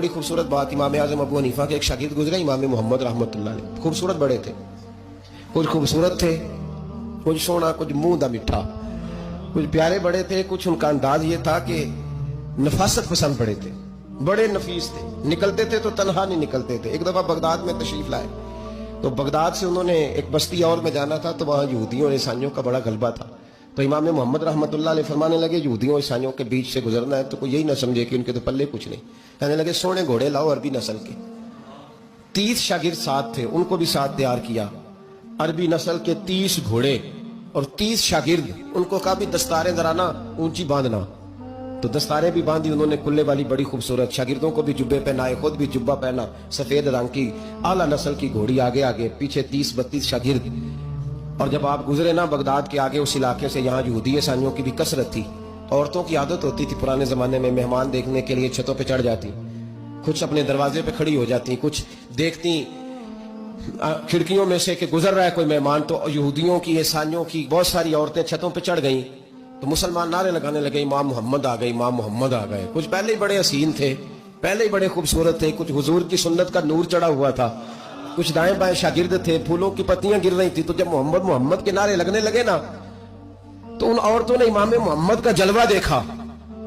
बड़ी खूबसूरत बात, इमाम आज़म अबू हनीफा के एक शागिर्द गुजरे इमाम मोहम्मद रहमतुल्लाह अलैह। खूबसूरत बड़े थे, कुछ खूबसूरत थे, कुछ सोना, कुछ मुंह दा मिठा, कुछ प्यारे बड़े थे। कुछ उनका अंदाज ये था कि नफासत पसंद बड़े थे, बड़े नफीस थे। निकलते थे तो तनहा नहीं निकलते थे। एक दफा बगदाद में तशरीफ लाए तो बगदाद से उन्होंने एक बस्ती और में जाना था, तो वहां यहूदियों और ईसाइयों का बड़ा गलबा था। तो इमाम मोहम्मद रहमतुल्लाह अलैह फरमाने लगे, यहूदियों और ईसाइयों के बीच से गुजरना है तो कोई यही ना समझे कि उनके तो पल्ले कुछ नहीं। कहने लगे सोने घोड़े लाओ अरबी नस्ल के। 30 शागिर्द साथ थे, उनको भी साथ तैयार किया। अरबी नस्ल के 30 घोड़े और 30 शागिर्द। उनको कहा भी दस्तारें जरा ना ऊंची बांधना, तो दस्तारें भी बांधी उन्होंने, कुल्ले वाली बड़ी खूबसूरत। शागिर्दों को भी जुब्बे पहनाए, खुद भी जुब्बा पहना, सफेद रंग की आला नस्ल की घोड़ी आगे आगे, पीछे 30-32 शागिर्द। और जब आप गुजरे ना बगदाद के आगे उस इलाके से, यहाँ यहूदी ईसाइयों की भी कसरत थी। औरतों की आदत होती थी पुराने जमाने में मेहमान देखने के लिए छतों पे चढ़ जाती, कुछ अपने दरवाजे पे खड़ी हो जाती, कुछ देखती खिड़कियों में से कि गुजर रहा है कोई मेहमान। तो यहूदियों की ईसाइयों की बहुत सारी औरतें छतों पे चढ़ गईं, तो मुसलमान नारे लगाने लगे इमाम मोहम्मद आ गए, इमाम मोहम्मद आ गए। कुछ पहले ही बड़े हसीन थे, पहले ही बड़े खूबसूरत थे, कुछ हुजूर की सुन्नत का नूर चढ़ा हुआ था, कुछ दाएं बाएं शागिर्द थे, फूलों की पत्तियां गिर रही थी। तो जब मोहम्मद मोहम्मद के नारे लगने लगे ना, तो उन औरतों ने इमाम मोहम्मद का जलवा देखा।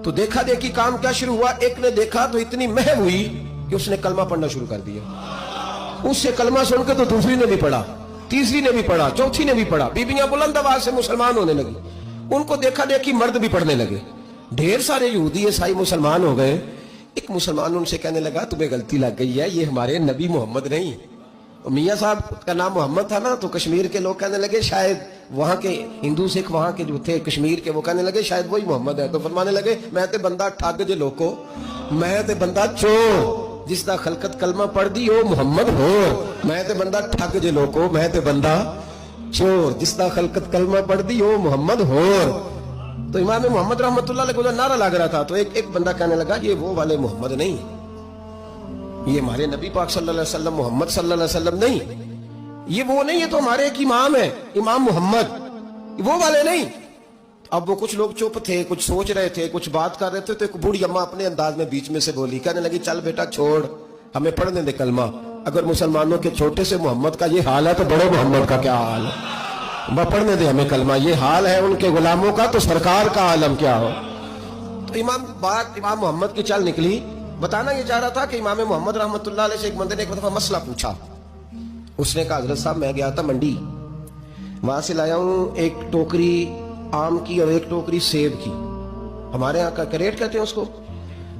तो देखा देखी काम क्या शुरू हुआ, एक ने देखा तो इतनी महव हुई कि उसने कलमा पढ़ना शुरू कर दिया। उससे कलमा सुन के तो दूसरी ने भी पढ़ा, तीसरी ने भी पढ़ा, चौथी ने भी पढ़ा। बीबियां बुलंद आवाज से मुसलमान होने लगी। उनको देखा देखी मर्द भी पढ़ने लगे। ढेर सारे यहूदी ईसाई मुसलमान हो गए। एक मुसलमान उनसे कहने लगा तुम्हें गलती लग गई है, ये हमारे नबी मोहम्मद नहीं। मियाँ साहब का नाम मोहम्मद था ना, तो कश्मीर के लोग कहने लगे शायद वहां के हिंदू सिख वहां के जो थे कश्मीर के, वो कहने लगे शायद वही मोहम्मद है। तो फरमाने लगे मैं ते बंदा ठग जे लोको, मैं ते बंदा चोर, जिसदा खलकत कलमा पढ़ दी हो मोहम्मद हो। मैं ते बंदा ठग जे लोको, मैं ते बंदा चोर, जिसदा खलकत कलमा पढ़ दी हो मोहम्मद हो। तो इमाम मोहम्मद रहमतुल्लाह अलैह को नारा लग रहा था, तो एक बंदा कहने लगा ये वो वाले मोहम्मद नहीं, ये हमारे नबी पाक सल्लल्लाहु अलैहि वसल्लम मोहम्मद सल्लल्लाहु अलैहि वसल्लम नहीं, ये वो नहीं, ये तो हमारे एक इमाम है, इमाम मोहम्मद, वो वाले नहीं। अब वो कुछ लोग चुप थे, कुछ सोच रहे थे, कुछ बात कर रहे थे। तो एक बूढ़ी अम्मा अपने अंदाज में बीच में से बोली, कहने लगी चल बेटा छोड़, हमें पढ़ने दे कलमा। अगर मुसलमानों के छोटे से मोहम्मद का ये हाल है तो बड़े मोहम्मद का क्या हाल है, पढ़ने दे हमें कलमा। ये हाल है उनके गुलामों का तो सरकार का आलम क्या हो। तो इमाम मोहम्मद की चल निकली। बताना ये चाह रहा था कि इमाम मोहम्मद रहमतुल्लाह अलैह से एक बंदे ने एक दफा मसला पूछा। उसने कहा हजरत साहब मैं गया था मंडी, वहां से लाया हूं एक टोकरी आम की और एक टोकरी सेब की, हमारे यहाँ का करेट कहते हैं उसको।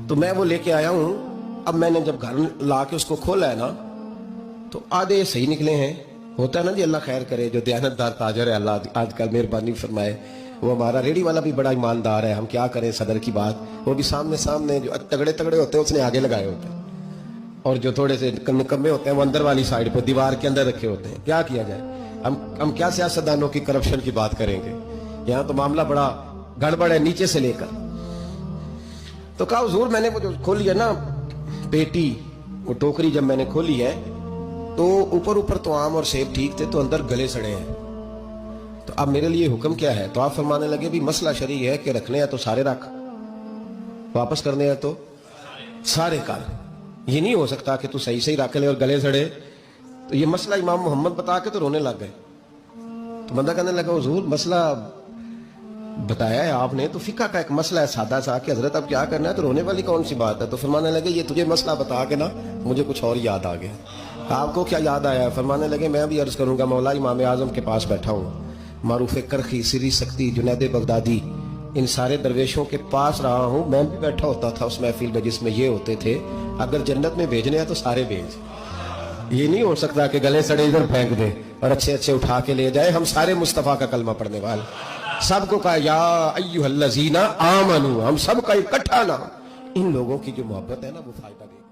तो मैं वो लेके आया हूं। अब मैंने जब घर ला के उसको खोला है ना, तो आधे सही निकले हैं। होता है ना जी, अल्लाह खैर करे, जो दयानतदार ताजर है अल्लाह आजकल मेहरबानी फरमाए। वो हमारा रेडी वाला भी बड़ा ईमानदार है, हम क्या करें सदर की बात। वो भी सामने सामने जो तगड़े तगड़े होते हैं उसने आगे लगाए होते हैं, और जो थोड़े से निकम्मे होते हैं वो अंदर वाली साइड पर दीवार के अंदर रखे होते हैं। क्या किया जाए, हम क्या सियासतदानों की करप्शन की बात करेंगे, यहाँ तो मामला बड़ा गड़बड़ है नीचे से लेकर। तो कहा हुजूर मैंने वो जो खोली है ना पेटी, वो टोकरी जब मैंने खोली है तो ऊपर ऊपर तो आम और सेब ठीक थे, तो अंदर गले सड़े हैं। तो अब मेरे लिए हुक्म क्या है। तो आप फरमाने लगे भी मसला शरी है कि रखने हैं तो सारे रख, वापस करने हैं तो सारे कर। ये नहीं हो सकता कि तू सही सही रख ले और गले सड़े। तो ये मसला इमाम मोहम्मद बता के तो रोने लग गए। तो बंदा कहने लगा हुजूर मसला बताया है आपने, तो फिका का एक मसला है सादा सा कि हजरत अब क्या करना है, तो रोने वाली कौन सी बात है। तो फरमाने लगे ये तुझे मसला बता के ना मुझे कुछ और याद आ गया। आपको क्या याद आया। फरमाने लगे मैं भी अर्ज करूंगा मौला इमाम आजम के पास बैठा हूँ, मारूफ करखी सिरी सख्ती जुनैद बगदादी, इन सारे दरवेशों के पास रहा हूँ। मैं भी बैठा होता था उस महफिल में जिसमें ये होते थे, अगर जन्नत में भेजने हैं तो सारे भेज। ये नहीं हो सकता कि गले सड़े इधर फेंक दे और अच्छे अच्छे उठा के ले जाए। हम सारे मुस्तफा का कलमा पढ़ने वाले, सबको कहा या अय्युहल्लज़ीना आमनू, हम सबका इकट्ठा नाम। इन लोगों की जो मोहब्बत है ना वो फायदा दे।